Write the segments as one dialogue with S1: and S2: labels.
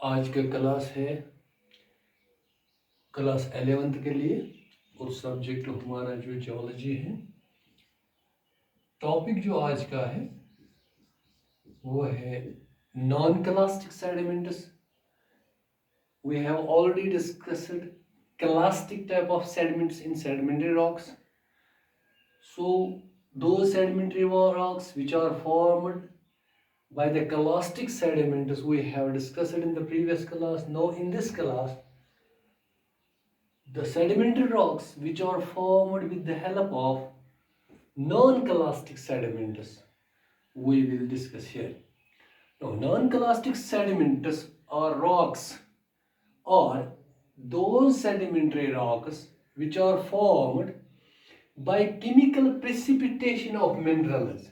S1: आज का क्लास है क्लास 11th के लिए और सब्जेक्ट हमारा जो जियोलॉजी है। टॉपिक जो आज का है वो है non clastic sediments. We have already discussed clastic type of sediments in sedimentary rocks. So those sedimentary rocks which are formed by the clastic sediments we have discussed in the previous class. Now in this class, the sedimentary rocks which are formed with the help of non-clastic sediments we will discuss here. Now, non-clastic sediments or rocks are those sedimentary rocks which are formed by chemical precipitation of minerals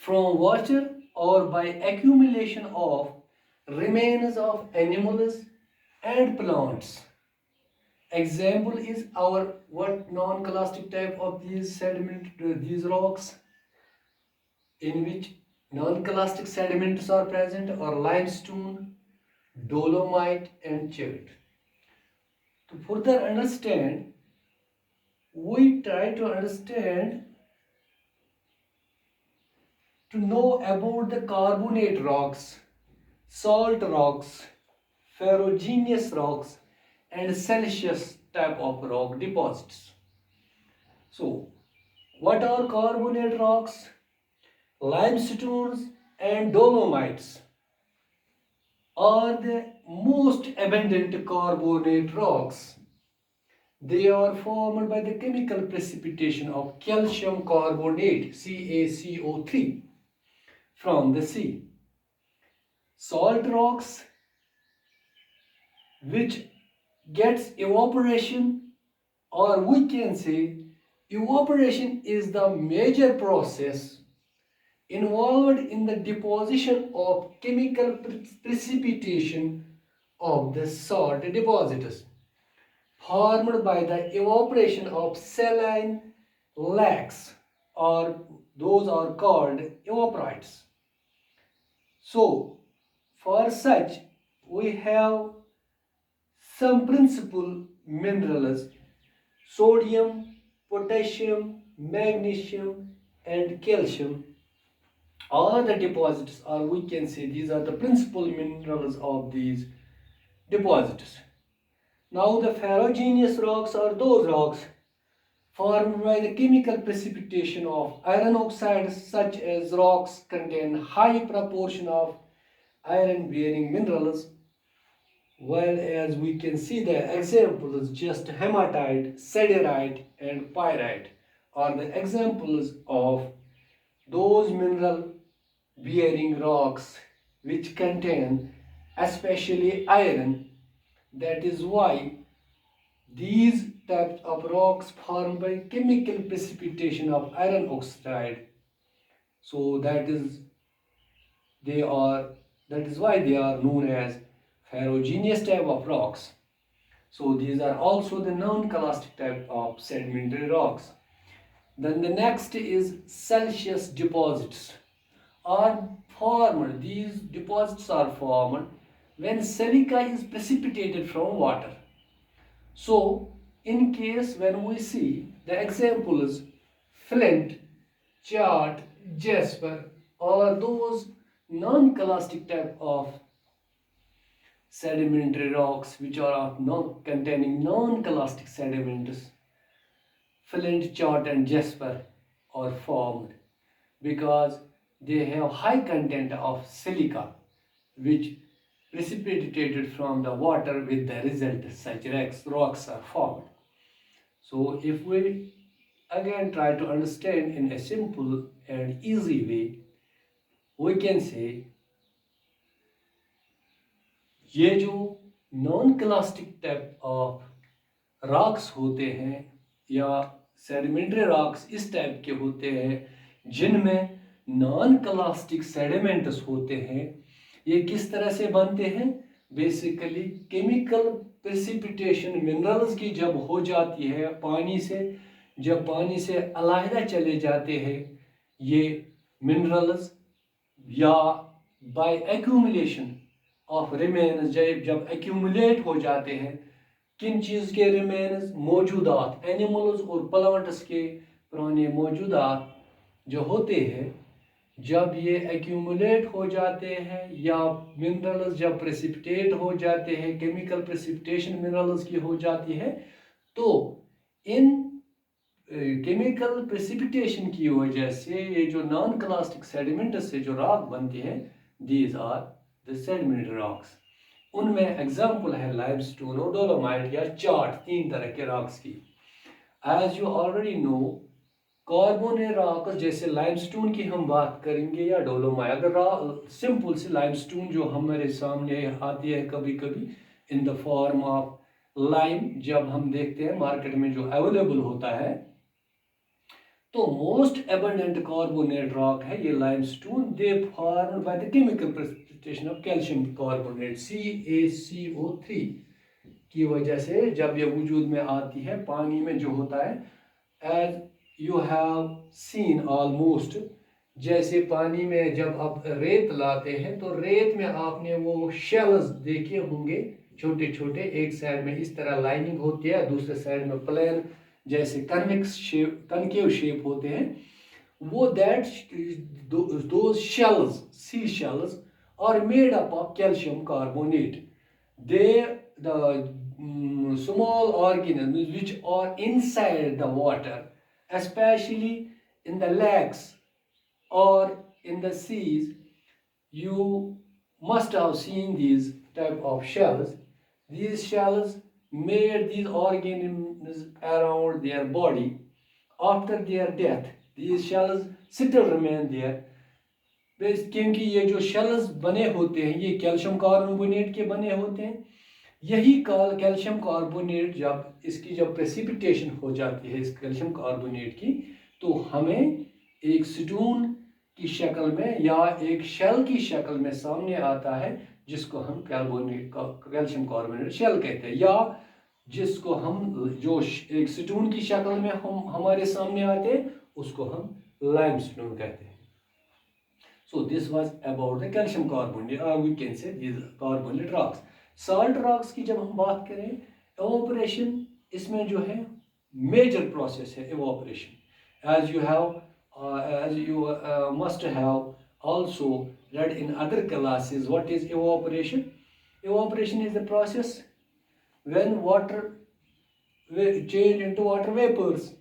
S1: from water or by accumulation of remains of animals and plants. Example is our what non-clastic type of these these rocks in which non-clastic sediments are present are limestone, dolomite and chert. To further understand, we try to understand to know about the carbonate rocks, salt rocks, ferruginous rocks and siliceous type of rock deposits. So, what are carbonate rocks? Limestones and dolomites are the most abundant carbonate rocks. They are formed by the chemical precipitation of calcium carbonate CaCO3 from the sea. Salt rocks which gets evaporation, or we can say evaporation is the major process involved in the deposition of chemical precipitation of the salt deposits formed by the evaporation of saline lakes, or those are called evaporites. So, for such we have some principal minerals: sodium, potassium, magnesium and calcium are the deposits, or we can say these are the principal minerals of these deposits. Now the ferruginous rocks are those rocks formed by the chemical precipitation of iron oxides, such as rocks contain high proportion of iron bearing minerals, while as we can see the examples just hematite, siderite and pyrite are the examples of those mineral bearing rocks which contain especially iron. That is why these types of rocks formed by chemical precipitation of iron oxide, so that is why they are known as ferruginous type of rocks. So these are also the non-clastic type of sedimentary rocks. Then the next is siliceous deposits are formed. These deposits are formed when silica is precipitated from water. So, in case when we see the examples flint, chert, jasper, or those non-clastic type of sedimentary rocks which are not containing non-clastic sediments, flint, chert, and jasper are formed because they have high content of silica which precipitated from the water, with the result such rocks are formed. So if we again try to understand in a simple and easy way, we can say ये जो non clastic type of rocks होते हैं या sedimentary rocks इस type के होते हैं जिनमें नॉन क्लास्टिक सेडिमेंट्स होते हैं, ये किस तरह से बनते हैं? बेसिकली केमिकल प्रेसिपिटेशन मिनरल्स की जब हो जाती है पानी से, जब पानी से अलहदा चले जाते हैं ये मिनरल्स, या बाय एक्यूमुलेशन ऑफ रिमेन्स जब एक्यूमुलेट हो जाते हैं, किन चीज़ के रिमेन्स, मौजूदात, एनिमल्स और प्लांट्स के पुराने मौजूदात जो होते हैं, जब ये एक्यूमुलेट हो जाते हैं या मिनरल्स जब प्रेसिपिटेट हो जाते हैं, केमिकल प्रेसिपिटेशन मिनरल्स की हो जाती है, तो इन केमिकल प्रेसिपिटेशन की वजह से ये जो नॉन क्लास्टिक सेडिमेंट्स से जो रॉक बनते हैं, these are the sediment rocks. उनमें एग्जाम्पल है लाइमस्टोन और डोलोमाइट या चार्ट, तीन तरह के रॉक्स की। As you already know, carbonate rocks जैसे लाइमस्टोन की हम बात करेंगे या डोलोमाइट, अगर सिंपल सी लाइमस्टोन जो हमारे सामने आती है कभी कभी in the form of lime, जब हम देखते हैं मार्केट में जो अवेलेबल होता है, तो मोस्ट एबंडेंट कार्बोनेट रॉक है ये limestone. They formed by the chemical precipitation of calcium carbonate CaCO3 की वजह से जब ये वजूद में आती है पानी में जो होता है, as you have seen almost, जैसे पानी में जब आप रेत लाते हैं तो रेत में आपने वो शेल्स देखे होंगे छोटे छोटे, एक साइड में इस तरह लाइनिंग होती है, दूसरे साइड में प्लेन जैसे कन्वेक्स शेप, कनकेव शेप होते हैं, वो that those shells, sea shells are made up of calcium carbonate. They the small organisms which are inside the water, especially in the lakes or in the seas, you must have seen these type of shells. These shells made these organisms around their body. After their death, these shells still remain there. क्योंकि ये जो shells बने होते हैं ये calcium carbonate के बने होते हैं। यही कैल्शियम कार्बोनेट जब प्रेसिपिटेशन हो जाती है इस कैल्शियम कार्बोनेट की, तो हमें एक स्टोन की शक्ल में या एक शेल की शक्ल में सामने आता है, जिसको हम कैल्शियम कार्बोनेट शेल कहते हैं, या जिसको हम जो एक स्टोन की शक्ल में हमारे सामने आते हैं उसको हम लाइमस्टोन कहते हैं। So this was about the calcium carbonate, we can say these carbonate rocks. Salt rocks की जब हम बात करें, evaporation इसमें जो है major process है evaporation. As you must have also read in other classes, what is evaporation? Evaporation is the process when water change into water vapors.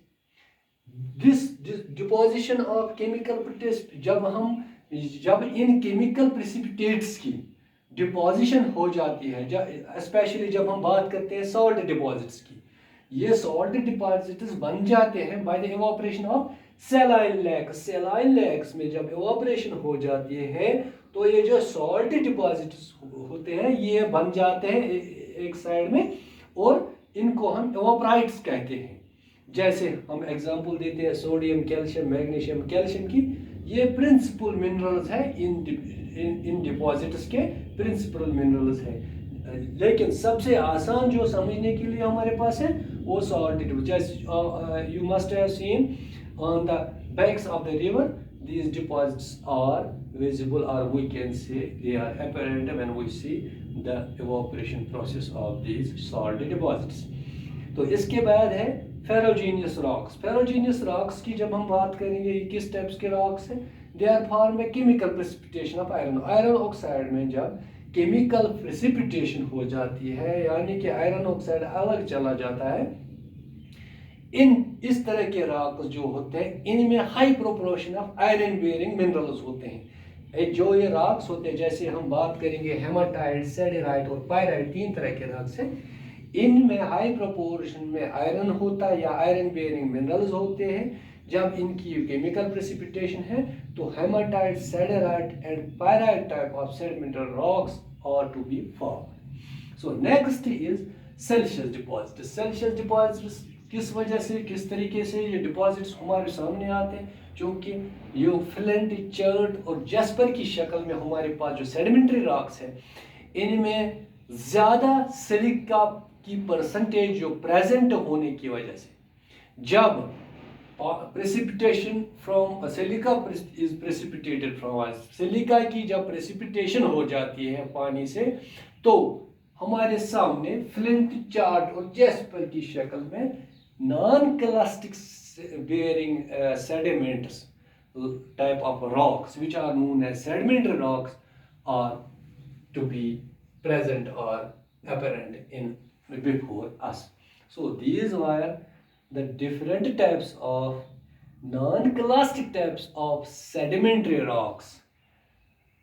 S1: This deposition of chemical precipitate, जब इन chemical precipitates की deposition हो जाती है, specially जब हम बात करते हैं सॉल्ट डिपॉजिट्स की, ये सॉल्ट डिपॉजिट्स बन जाते हैं by the evaporation of saline lakes. Saline lakes में जब इवापोरेशन हो जाती है तो ये जो सॉल्ट डिपॉजिट्स होते हैं ये बन जाते हैं एक साइड में, और इनको हम इवापोराइट्स कहते हैं। जैसे हम एग्जांपल देते हैं सोडियम, कैल्शियम, मैग्नीशियम, कैल्शियम की, ये प्रिंसिपल मिनरल्स है इन डिपॉजिट्स के प्रिंसिपल मिनरल्स है। लेकिन सबसे आसान जो समझने के लिए हमारे पास है वो सॉल्ट। जैसे you must have seen on the banks of the river, these deposits are visible, or we can say they are apparent when we see the evaporation process of these salt deposits. तो इसके बाद है फेरोजीनियस rocks. फेरोजीनियस rocks की जब हम बात करेंगे, ये किस टाइप्स के रॉक्स हैं? They are form by chemical precipitation of iron. Iron oxide में जब केमिकल प्रेसिपिटेशन हो जाती है, यानी कि आयरन ऑक्साइड अलग चला जाता है, इस तरह के रॉक्स जो होते हैं इनमें high proportion of iron bearing minerals होते हैं। जो ये रॉक्स होते हैं, जैसे हम बात करेंगे हेमाटाइट, सेडेराइट और पायराइट, तीन तरह के रॉक्स हैं। इनमें हाई प्रोपोर्शन में आयरन होता है या आयरन बेयरिंग मिनरल्स होते हैं। जब इनकी केमिकल प्रेसिपिटेशन है तो hematite, siderite and pyrite type of sedimental rocks are to be formed. So next is siliceous deposit. Siliceous deposits किस वजह से, किस तरीके से ये डिपॉजिट्स हमारे सामने आते हैं? क्योंकि ये फ्लिंट, चर्ट और जैस्पर की शक्ल में हमारे पास जो सेडिमेंट्री रॉक्स है, इनमें ज़्यादा सिलिका की परसेंटेज जो प्रेजेंट होने की वजह से, जब precipitation from silica is precipitated from us. Silica की जब precipitation हो जाती है पानी से तो हमारे सामने flint chart और jasper की शक्ल में non-clastic bearing sediments type of rocks which are known as sedimentary rocks are to be present or apparent in before us. So these were the different types of non-clastic types of sedimentary rocks.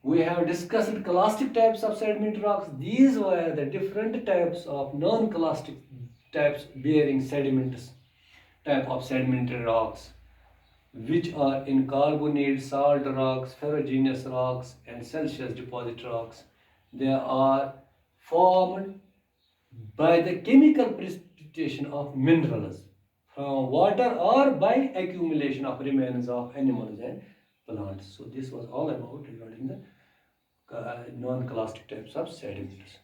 S1: We have discussed clastic types of sedimentary rocks. These were the different types of non-clastic types bearing sediments, type of sedimentary rocks, which are in carbonate, salt rocks, ferruginous rocks, and siliceous deposit rocks. They are formed by the chemical precipitation of minerals from water or by accumulation of remains of animals and plants. So this was all about regarding the non-clastic types of sediments.